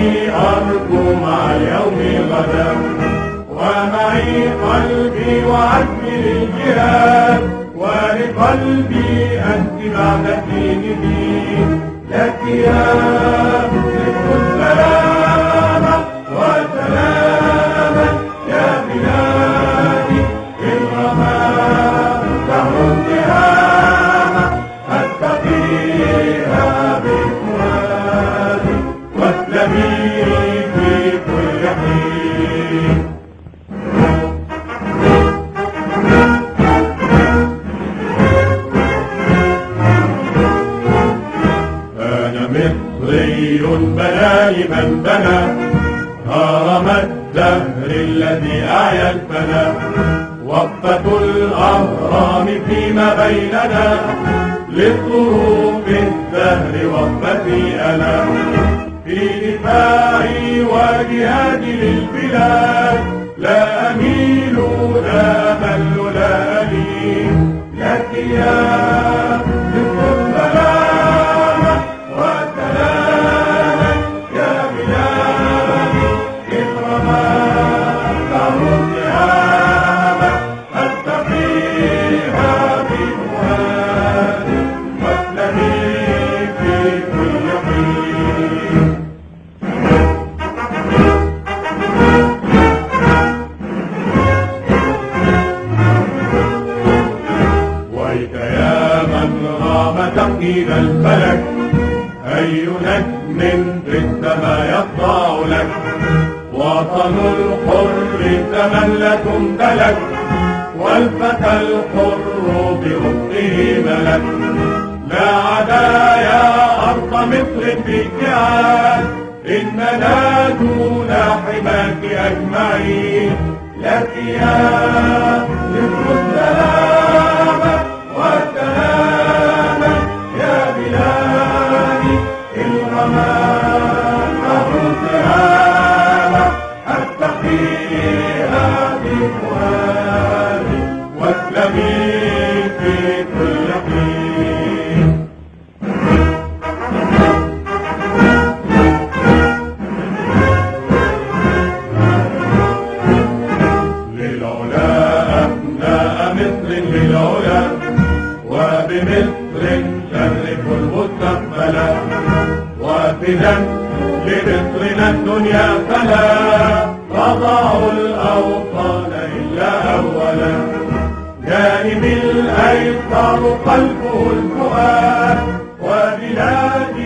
إني أرجو مع اليوم غدا، ومعي قلبي وعزمي للجهاد، ولقلبي أنت بعد ديني لك يا مصر السلامة وسلاما يا بلادي الرماء دهر التهامة أتقيها بفؤادي واسلمي في كل حين. أنا مصري بناني من بنى هرم الدهر الذي أعيا الفنا، وقفة الأهرام فيما بيننا لصروف الدهر وقفتي أنا، في دفاعي وجهادي للبلاد لا أميل لا أمل لا ألين لك يا مصر السلامة وسلاما يا بلادي الرماء دهر التهامة أتقيها بفؤادي واسلمي في كل حين. ويك يا من رام تقييد الفلك، أي نجم في السماء يخضع لك، وطن الحر تملك امتلك، والفتى الحر برزقه ملك. لا عدا يا أرض مصر في ابتعاد، إننا دون حماك أجمعين لك يا مصر السلامة وسلاما يا بلادي الرماء دهر التهامة أتقيها بفؤادي واسلمي في كل حين. للعلا أبناء مصر للعلا، وبمصر شرف المستقبل، وفدا لمصرنا الدنيا فلا تضع الأوطان إلا أولا، جانب الأيسر قلبه الفؤاد، وبلاد